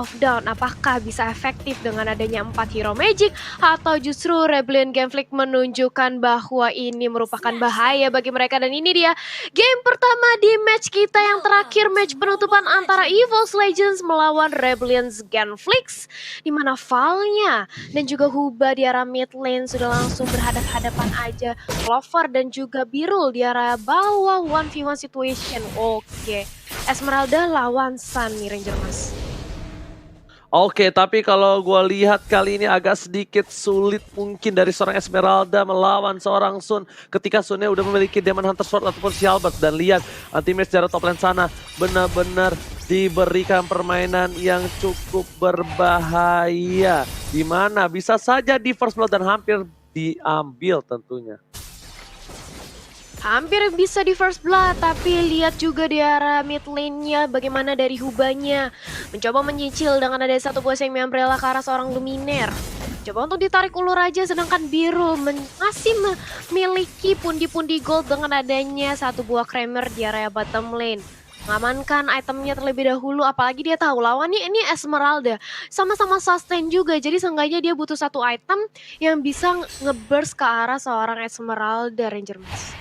of Dawn, apakah bisa efektif dengan adanya 4 hero magic atau justru Rebellion Gangplank menunjukkan bahwa ini merupakan bahaya bagi mereka. Dan ini dia game pertama di match kita yang terakhir, match penutupan antara EVOS Legends melawan Rebellion Gangplank, di mana Val-nya dan juga Huba di arah mid lane sudah langsung berhadapan aja. Clover dan juga Birul di arah bawah 1v1 situation. Oke, Esmeralda lawan Sun nih Ranger Mas. Oke, tapi kalau gue lihat kali ini agak sedikit sulit mungkin dari seorang Esmeralda melawan seorang Sun. Ketika Sunnya udah memiliki Demon Hunter Sword ataupun Shieldbird. Dan lihat anti-match dari top lane sana benar-benar diberikan permainan yang cukup berbahaya. Dimana bisa saja di first blood dan hampir diambil tentunya. Hampir bisa di first blood, tapi lihat juga di arah mid lane-nya bagaimana dari Hubanya. Mencoba menyicil dengan ada satu buah Semi Umbrella ke arah seorang Luminer. Coba untuk ditarik ulur aja, sedangkan Biru masih memiliki pundi-pundi gold dengan adanya satu buah Kramer di area bottom lane. Mengamankan itemnya terlebih dahulu, apalagi dia tahu lawannya ini Esmeralda. Sama-sama sustain juga, jadi seenggaknya dia butuh satu item yang bisa ngeburst ke arah seorang Esmeralda, Ranger Mas.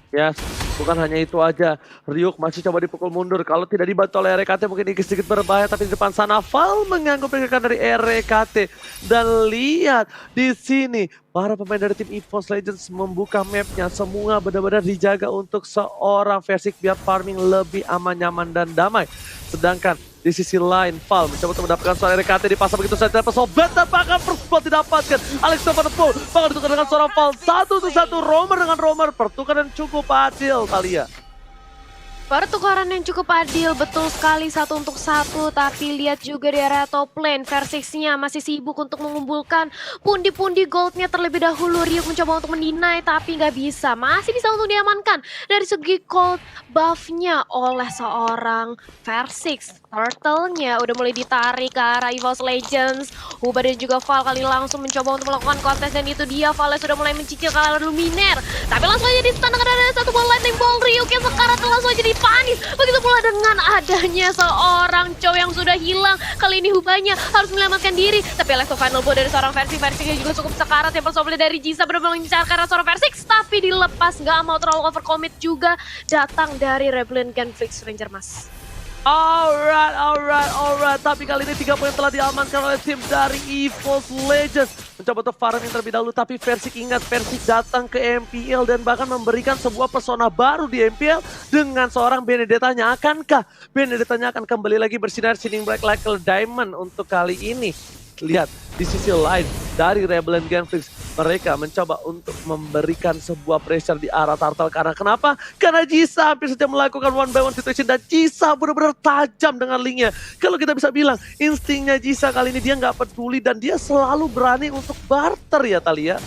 Ya, bukan hanya itu aja. Ryuk masih coba dipukul mundur. Kalau tidak dibantu oleh RKT mungkin ini sedikit berbahaya. Tapi di depan sana Val mengganggu pergerakan dari RKT. Dan lihat di sini para pemain dari tim EVOS Legends membuka mapnya. Semua benar-benar dijaga untuk seorang Versik biar farming lebih aman, nyaman, dan damai. Sedangkan di sisi lain, Val mencoba untuk mendapatkan seorang RKT di pasar begitu saja. Sobat dan bahkan first blood didapatkan. Alex Novanopol bahkan ditukar dengan seorang Val. 1-1 Romer dengan Romer. Pertukaran cukup adil, Thalia. Pertukaran yang cukup adil, betul sekali 1-1, tapi lihat juga di area top lane, Versix-nya masih sibuk untuk mengumpulkan pundi-pundi goldnya terlebih dahulu. Ryuk mencoba untuk mendinai, tapi nggak bisa, masih bisa untuk diamankan dari segi gold buff-nya oleh seorang Versix. Turtle-nya udah mulai ditarik ke arah EVOS Legends. Huba dan juga Val kali langsung mencoba untuk melakukan kontes, dan itu dia Val sudah mulai mencicil ke arah Luminer. Tapi langsung aja di-stun dengan ada satu bola lightning ball. Ryuk yang sekarang langsung aja panis. Begitu pula dengan adanya seorang Chow yang sudah hilang. Kali ini Hubanya harus menyelamatkan diri. Tapi Electro Final Blow dari seorang Versix yang juga cukup sekarat. Yang persoalan dari Jisa benar-benar mengincar seorang Versix. Tapi dilepas, nggak mau terlalu overcommit juga. Datang dari Rebellion Gangplank, Ranger Mas. Alright. Tapi kali ini 3 poin telah diamankan oleh tim dari EVOS Legends. Mencoba untuk farming terlebih dahulu, tapi Versik ingat, Versik datang ke MPL dan bahkan memberikan sebuah persona baru di MPL dengan seorang Benedetta-nya. Akankah Benedetta-nya akan kembali lagi bersinar Shining Black like a Diamond untuk kali ini? Lihat di sisi lain dari Rebellion Gangplank, mereka mencoba untuk memberikan sebuah pressure di arah Turtle. Karena kenapa? Karena Jisa hampir saja melakukan one by one situation dan Jisa benar-benar tajam dengan linknya. Kalau kita bisa bilang instingnya Jisa kali ini dia nggak peduli dan dia selalu berani untuk barter ya Thalia.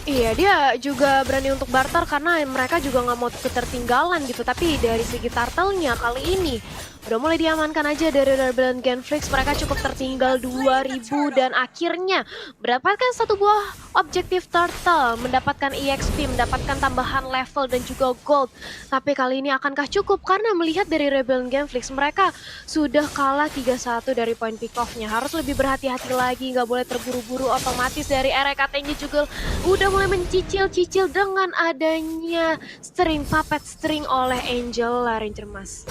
Iya, dia juga berani untuk barter karena mereka juga nggak mau ketertinggalan gitu. Tapi dari segi Turtle-nya kali ini udah mulai diamankan aja dari Rebellion Gangplank. Mereka cukup tertinggal 2000 dan akhirnya mendapatkan satu buah objektif Turtle, mendapatkan EXP, mendapatkan tambahan level dan juga gold. Tapi kali ini akankah cukup? Karena melihat dari Rebellion Gangplank, mereka sudah kalah 3-1 dari point pick off-nya. Harus lebih berhati-hati lagi, nggak boleh terburu-buru. Otomatis dari RKT-nya juga udah mulai mencicil-cicil dengan adanya puppet string oleh Angel Ranger Mas.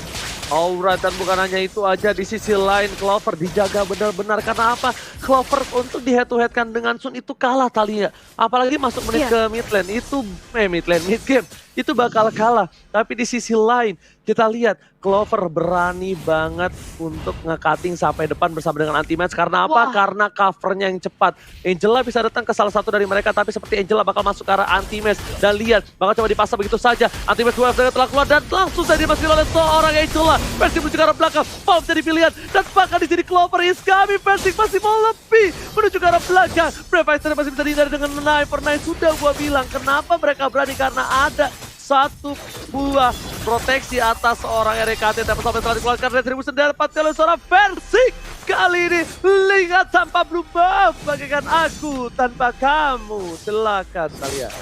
Alright, dan bukan hanya itu aja, di sisi lain Clover dijaga benar-benar. Karena apa? Clover untuk di head to head kan dengan Sun itu kalah Thalia. Apalagi masuk menit ke mid lane itu mid game itu bakal kalah. Tapi di sisi lain kita lihat Clover berani banget untuk nge-cutting sampai depan bersama dengan anti-match. Karena apa? Wah. Karena covernya yang cepat. Angela bisa datang ke salah satu dari mereka, tapi seperti Angela bakal masuk ke arah anti-match. Dan lihat, bakal coba dipasang begitu saja. Anti-match wave telah keluar dan langsung saja dimasukin oleh seorang Angela. Versik menuju ke arah belakang, Pop jadi pilihan. Dan bahkan di sini Clover is coming. Versik masih mau lebih menuju ke arah belakang. Brave masih bisa dihindari dengan Knife for Knife. Sudah gua bilang, kenapa mereka berani? Karena ada satu buah proteksi atas seorang RKT, tapi sampai telah dikeluarkan retribution dapat oleh seorang Versik. Kali ini lihat tanpa blue buff, bagaikan aku tanpa kamu. Silakan kalian.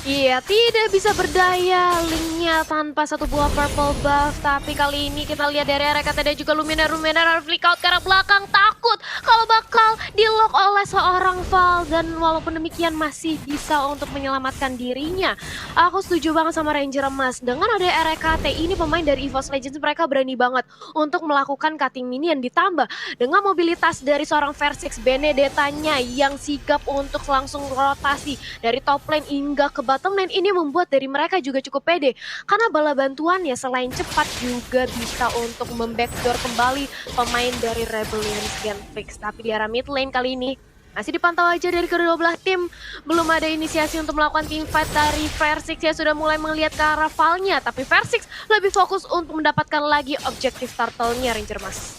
Iya, tidak bisa berdaya linknya tanpa satu buah purple buff. Tapi kali ini kita lihat dari RKT dan juga Luminar flick out ke arah belakang. Takut kalau bakal di-lock oleh seorang Val. Dan walaupun demikian masih bisa untuk menyelamatkan dirinya. Aku setuju banget sama Ranger Emas. Dengan ada RKT ini pemain dari EVOS Legends mereka berani banget untuk melakukan cutting minion. Ditambah dengan mobilitas dari seorang Versix Benedetta-nya yang sigap untuk langsung rotasi dari top lane hingga ke bottom lane, ini membuat dari mereka juga cukup pede karena bala bantuannya selain cepat juga bisa untuk membackdoor kembali pemain dari Rebellion Genflix. Tapi di arah mid lane kali ini masih dipantau aja dari kedua belah tim. Belum ada inisiasi untuk melakukan team fight dari Versix yang sudah mulai melihat ke arah Val-nya. Tapi Versix lebih fokus untuk mendapatkan lagi objektif turtle-nya Ranger Mas.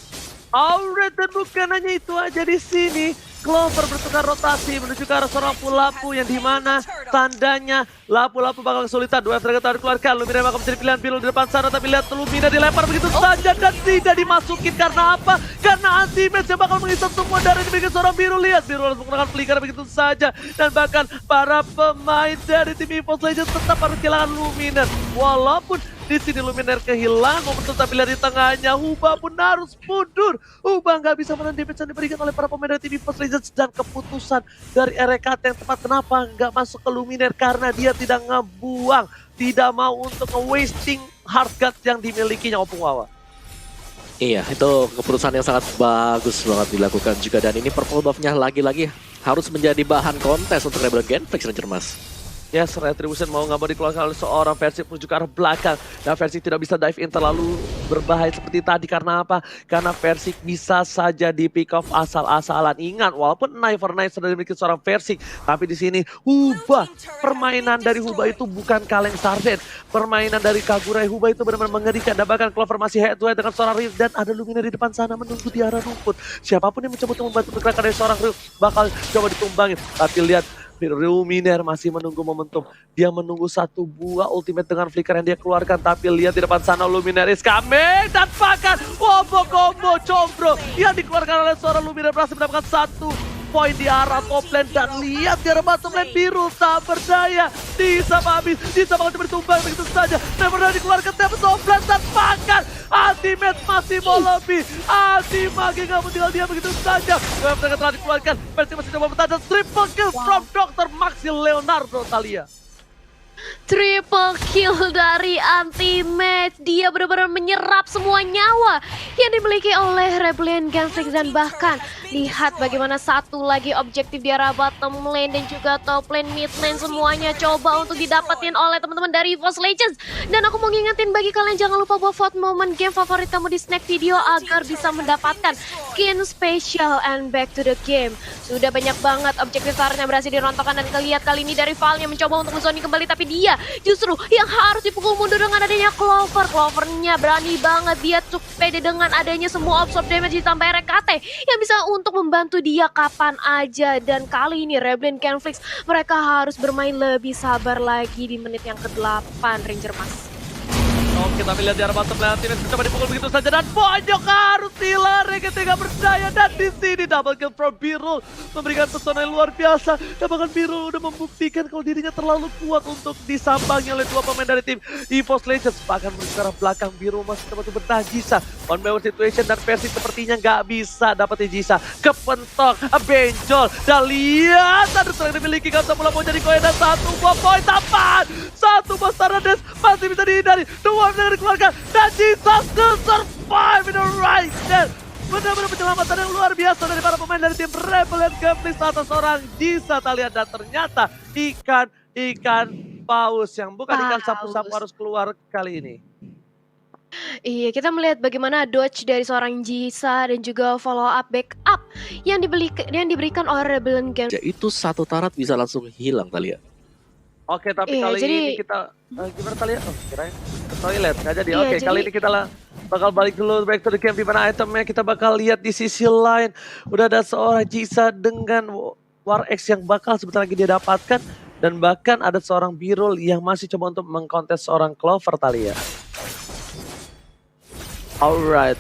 Alright, dan bukan hanya itu aja di sini. Clover bertukar rotasi menuju ke arah seorang Lapu yang dimana tandanya Lapu bakal kesulitan. Dua F-Dragon telah dikeluarkan. Lumina bakal menjadi pilihan Biru di depan sana, tapi lihat Lumina dilempar begitu saja dan tidak dimasukin. Karena apa? Karena anti-match yang bakal menghisap semua darah dimiliki seorang Biru. Lihat Biru langsung menggunakan flicker begitu saja. Dan bahkan para pemain dari tim EVOS Legends tetap harus kehilangan Lumina. Walaupun di sini Luminar kehilangan momentum, tapi lihat di tengahnya Huba pun harus mundur. Huba nggak bisa menahan damage yang diberikan oleh para pemain dari tim EVOS Legends, dan keputusan dari RKT yang tepat kenapa nggak masuk ke Luminar karena dia tidak ngebuang, tidak mau untuk nge-wasting hard guard yang dimilikinya Opung Wawa. Iya, itu keputusan yang sangat bagus banget dilakukan juga, dan ini purple buff-nya lagi-lagi harus menjadi bahan kontes untuk Rebel Genflix Ranger Mas. Yes, Retribution mau nggak mau dikeluarkan oleh seorang Versix menuju ke arah belakang. Dan Versix tidak bisa dive in terlalu berbahaya seperti tadi. Karena apa? Karena Versix bisa saja di pick off asal-asalan. Ingat, walaupun Knife for Knife sudah dimiliki seorang Versix, tapi di sini Huba, permainan dari Huba itu bukan kaleng sarden. Permainan dari Kagura Huba itu benar-benar mengerikan. Dan bahkan Clover masih head to head dengan seorang Rift, dan ada Lumina di depan sana menunggu di arah rumput. Siapapun yang mencoba untuk membantu pergerakan dari seorang Rift bakal coba ditumbangin. Tapi lihat, Luminar masih menunggu momentum. Dia menunggu satu buah ultimate dengan flicker yang dia keluarkan. Tapi lihat di depan sana Luminar is coming. Dan bahkan combo combro yang dikeluarkan oleh seorang Luminar berhasil mendapatkan satu poin di arah top lane. Dan lihat di arah bottom lane Biru tak berdaya. Bisa habis, bisa bakal cuma ditumbang begitu saja. Never dikeluarkan tapi top lane, dan bahkan ultimate masih mau lebih. Magi nggak mau tinggal dia begitu saja. Mereka telah dikeluarkan. Versi masih coba bertahan. Triple kill from Dr. Maxi Leonardo Thalia. Triple kill dari anti-match. Dia benar-benar menyerap semua nyawa yang dimiliki oleh Rebellion Genflix. Dan bahkan lihat bagaimana satu lagi objektif di arah bottom lane dan juga top lane, mid lane, semuanya coba untuk didapetin oleh teman-teman dari EVOS Legends. Dan aku mau ngingetin bagi kalian, jangan lupa buat vote momen game favorit kamu di snack video agar bisa mendapatkan skin spesial and back to the game. Sudah banyak banget objektif yang berhasil dirontokkan, dan kalian kali ini dari Val yang mencoba untuk menzoning kembali, tapi dia justru yang harus dipukul mundur dengan adanya Clover. Clovernya berani banget, dia cukup pede dengan adanya semua absorb damage ditambah RKT yang bisa untuk membantu dia kapan aja. Dan kali ini Rebellion Genflix mereka harus bermain lebih sabar lagi di menit yang ke-8 Ranger Mas. Oke, tapi lihat di arah bottom lane, Anti-Match mencoba dipukul begitu saja, dan pojok harus dilari ketika berdaya. Dan di sini double kill from Birul memberikan pesona yang luar biasa. Dan bahkan Birul udah membuktikan kalau dirinya terlalu kuat untuk disambangi oleh dua pemain dari tim EVOS Legends. Bahkan menuju ke arah belakang, Birul masih coba untuk bertahan. Jisa one by one situation, dan versi sepertinya nggak bisa dapetin Jisa. Kepentok, benjol, dan lihat ada serang dimiliki Kamsa Mula mau jadi koin, dan satu buah poin tambahan. Satu buah Stardust masih bisa dihindari. Dua dengan dikeluarkan, dan Jisa still survive in the right there. Benar-benar penyelamatan yang luar biasa dari para pemain dari tim Rebellion Genflix atas seorang Jisa Thalia. Dan ternyata ikan paus yang bukan ikan sapu-sapu harus keluar kali ini. Iya, kita melihat bagaimana dodge dari seorang Jisa dan juga follow up backup yang diberikan oleh Rebellion Genflix. Itu satu tarat bisa langsung hilang Thalia. Oke, tapi Iya, kali jadi ini kita gimana Thalia? Oh, kirain ke toilet, nggak jadi. Iya, Oke, kali jadi ini kita bakal balik dulu back to the game, di mana itemnya kita bakal lihat di sisi lain. Udah ada seorang Jisa dengan War X yang bakal sebentar lagi dia dapatkan, dan bahkan ada seorang Birul yang masih coba untuk mengkontes seorang Clover Thalia. Alright,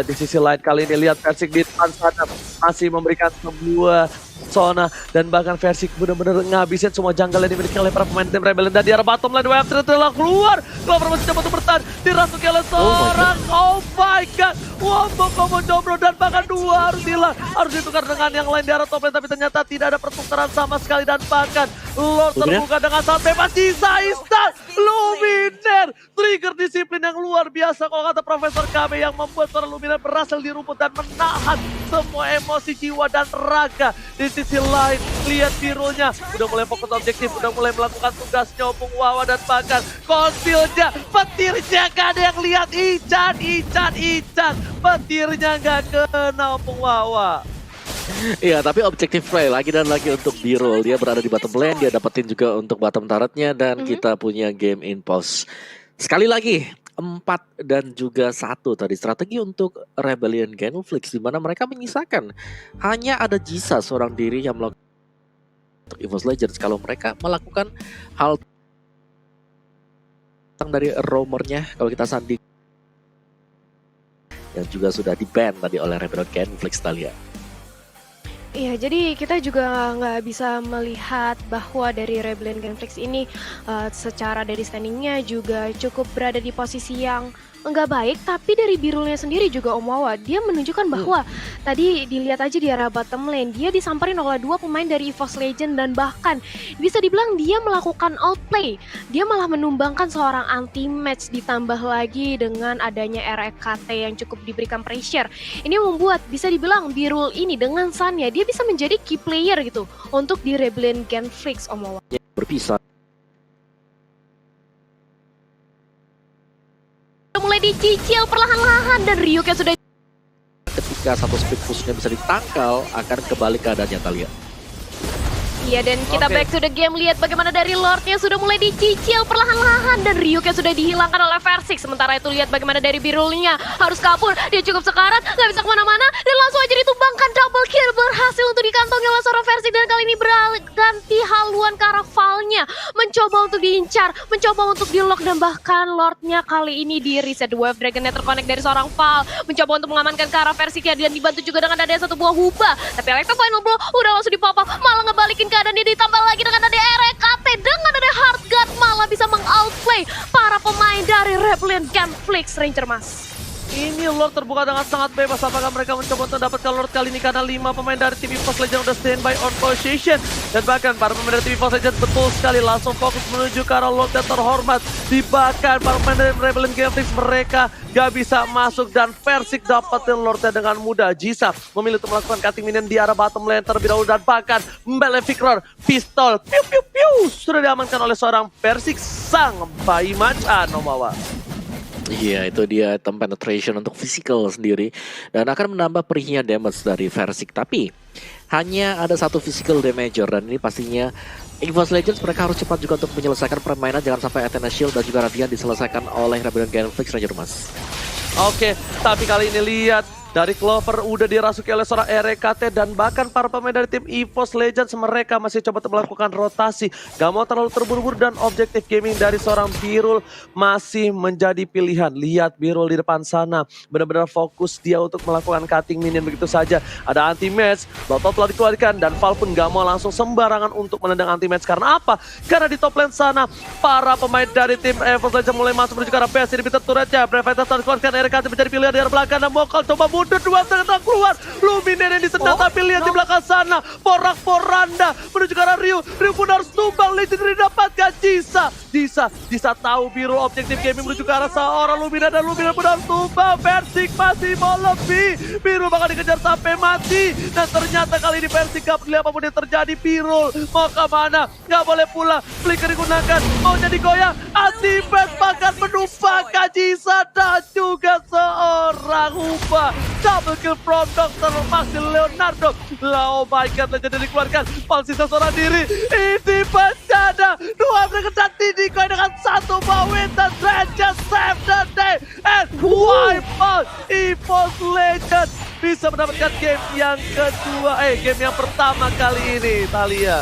di sisi lain kali ini lihat Versix di depan sana masih memberikan sebuah Sona dan bahkan Versik bener-bener ngabisin semua jungle yang dimiliki oleh para pemain tim Rebellion. Dan di arah bottom lane WF telah keluar. Clover masih coba untuk bertahan, dirasuki oleh seorang. Oh my god, Wombo combo Jombro dan bahkan dua harus hilang. Harus ditukar dengan yang lain di arah top lane, tapi ternyata tidak ada pertukaran sama sekali. Dan bahkan Lord terbuka dengan sangat bebas. Sisa instan Luminaire, trigger disiplin yang luar biasa kalau kata Profesor KB, yang membuat seorang Luminaire berhasil dirumput dan menahan semua emosi jiwa dan raga. Di sisi lain, lihat birunya udah mulai fokus objektif, udah mulai melakukan tugasnya Opung Wawa. Dan bahkan konsilnya, petirnya gak ada yang lihat. Ican, petirnya gak kena Opung Wawa. Iya, tapi objektif play lagi dan lagi untuk B-roll. Dia berada di bottom lane, dia dapetin juga untuk bottom turretnya, dan kita punya game in pause. Sekali lagi, 4 dan juga 1 tadi strategi untuk Rebellion Genflix, di mana mereka menyisakan hanya ada Jisa seorang diri yang melakukan untuk EVOS Legends. Kalau mereka melakukan hal dari roamernya, kalau kita sanding, yang juga sudah di-ban tadi oleh Rebellion Genflix, Talia. Iya, jadi kita juga nggak bisa melihat bahwa dari Rebellion Genflix ini secara dari standingnya juga cukup berada di posisi yang nggak baik. Tapi dari Birulnya sendiri juga Om Wawa, dia menunjukkan bahwa tadi dilihat aja di arah bottom lane, dia disamperin oleh 2 pemain dari EVOS Legend dan bahkan bisa dibilang dia melakukan outplay. Dia malah menumbangkan seorang anti-match, ditambah lagi dengan adanya REKT yang cukup diberikan pressure. Ini membuat bisa dibilang Birul ini dengan Sunnya, dia bisa menjadi key player gitu untuk di Rebellion Genflix, Om Wawa. Berpisah. Mulai dicicil perlahan-lahan dan Ryuk yang sudah Ketika satu speed push-nya bisa ditangkal, akan kembali keadaannya, Talia. iya, dan kita back to the game. Lihat bagaimana dari Lordnya sudah mulai dicicil perlahan-lahan dan Ryuk yang sudah dihilangkan oleh Versik. Sementara itu lihat bagaimana dari Birulnya harus kabur, dia cukup sekarat, nggak bisa kemana-mana dan langsung aja ditumbangkan. Double kill berhasil untuk dikantongi oleh seorang Versik, dan kali ini berganti haluan ke arah Valnya, mencoba untuk diincar, mencoba untuk di-lock, dan bahkan Lordnya kali ini di reset. Wave Dragonnya terkonek dari seorang Val, mencoba untuk mengamankan ke arah Versiknya dan dibantu juga dengan adanya satu buah Huba. Tapi Electro Final Blow udah langsung dipop-up, malah ngebalikin keadaan dia, ditambah lagi dengan ada REKT, dengan ada Hard Guard malah bisa meng-outplay para pemain dari Rebellion Genflix, Ranger Mas. Ini Lord terbuka dengan sangat bebas. Apakah mereka mencoba untuk mendapatkan Lord kali ini? Karena 5 pemain dari tim EVOS Legends udah standby on position. Dan bahkan para pemain dari tim EVOS Legends betul sekali langsung fokus menuju ke arah Lord yang terhormat. Bahkan para pemain dari Rebellion Genflix mereka gak bisa masuk, dan Versik dapetin Lordnya dengan mudah. Jisa memilih untuk melakukan cutting minion di arah bottom lane terlebih dahulu, dan bahkan Malefic Roar, pistol, piu piu piu, sudah diamankan oleh seorang Versik sang bayi macan, Omawa. Iya, itu dia item penetration untuk physical sendiri dan akan menambah perihnya damage dari Versik. Tapi hanya ada satu physical damager, dan ini pastinya EVOS Legends mereka harus cepat juga untuk menyelesaikan permainan. Jangan sampai Athena Shield dan juga Radiant diselesaikan oleh Rebellion Genflix, Ranger Mas. Oke, tapi kali ini lihat dari Clover udah dirasuki oleh seorang REKT, dan bahkan para pemain dari tim EVOS Legends mereka masih coba melakukan rotasi. Gak mau terlalu terburu-buru, dan objektif gaming dari seorang Birul masih menjadi pilihan. Lihat Birul di depan sana, benar-benar fokus dia untuk melakukan cutting minion begitu saja. Ada anti-match, Lotot telah dikeluarkan, dan Val pun gak mau langsung sembarangan untuk menendang anti-match. Karena apa? Karena di top lane sana, para pemain dari tim EVOS Legends mulai masuk menuju ke arah base. Ini pintu turretnya, Brevitas telah dikeluarkan, REKT menjadi pilihan di arah belakang, dan Mokal coba mundur. Dua ternyata keluar, Luminaire yang disedot, tapi lihat di belakang sana, porak-poranda menuju ke arah Ryu. Ryu pun harus tumbang, Legendary dapatkan Jisa tahu Biru objektif gaming menuju ke arah seorang Luminaire, dan Luminaire pun harus tumbang. Versik masih mau lebih, Biru bakal dikejar sampai mati, dan ternyata kali ini Versik gak peduli apapun yang terjadi. Biru mau kemana? Gak boleh pulang, flicker digunakan, mau jadi goyang, anti-best bahkan menumpahkan Jisa dan juga seorang Huba. Double kill from Dr. Maxi Leonardo. Oh my god, Legend dikeluarkan. Pal sisa seorang diri. Ini bencana. Dua berkecat Tidikoy dengan satu bawin, dan just save the day and wipe out EVOS Legends. Bisa mendapatkan game yang kedua, game yang pertama kali ini, Talia.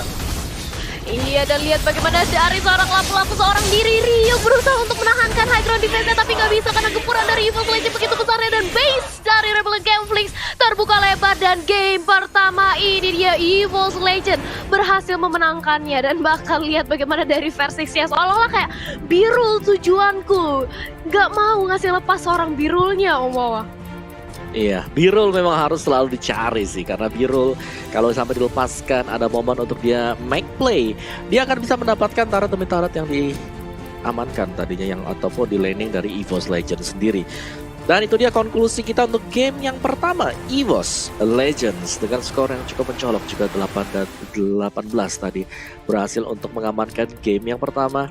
Iya, dan lihat bagaimana dari seorang lapu-lapu seorang diri Rio berusaha untuk menahankan high ground defense-nya, tapi nggak bisa karena gempuran dari Evil Legend begitu besarnya, dan base dari Rebellion Gameflix terbuka lebar, dan game pertama ini dia Evil Legend berhasil memenangkannya. Dan bahkan lihat bagaimana dari Versix-nya seolah-olah kayak Birul tujuanku, nggak mau ngasih lepas seorang Birulnya, Om Wawa. Iya, Birul memang harus selalu dicari sih, karena Birul kalau sampai dilepaskan ada momen untuk dia make play, dia akan bisa mendapatkan turret demi turret yang diamankan tadinya, yang ataupun di laning dari EVOS Legends sendiri. Dan itu dia konklusi kita untuk game yang pertama, EVOS Legends dengan skor yang cukup mencolok juga 8 dan 18 tadi berhasil untuk mengamankan game yang pertama.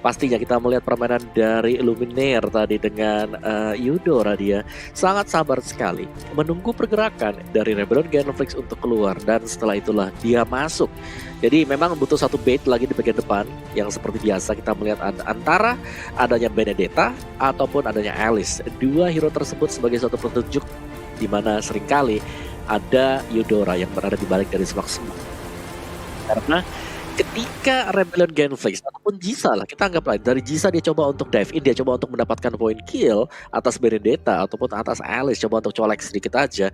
Pastinya kita melihat permainan dari Luminaire tadi dengan Eudora, dia sangat sabar sekali menunggu pergerakan dari Rebellion Gameflix untuk keluar, dan setelah itulah dia masuk. Jadi memang butuh satu bait lagi di bagian depan yang seperti biasa kita melihat antara adanya Benedetta ataupun adanya Alice. Dua hero tersebut sebagai suatu petunjuk di mana seringkali ada Eudora yang berada di balik dari semak-semak. Karena ketika Rebellion Gameflix ataupun Jisa lah, kita anggaplah dari Jisa dia coba untuk dive in, dia coba untuk mendapatkan point kill atas Benedetta ataupun atas Alice, coba untuk colek sedikit aja.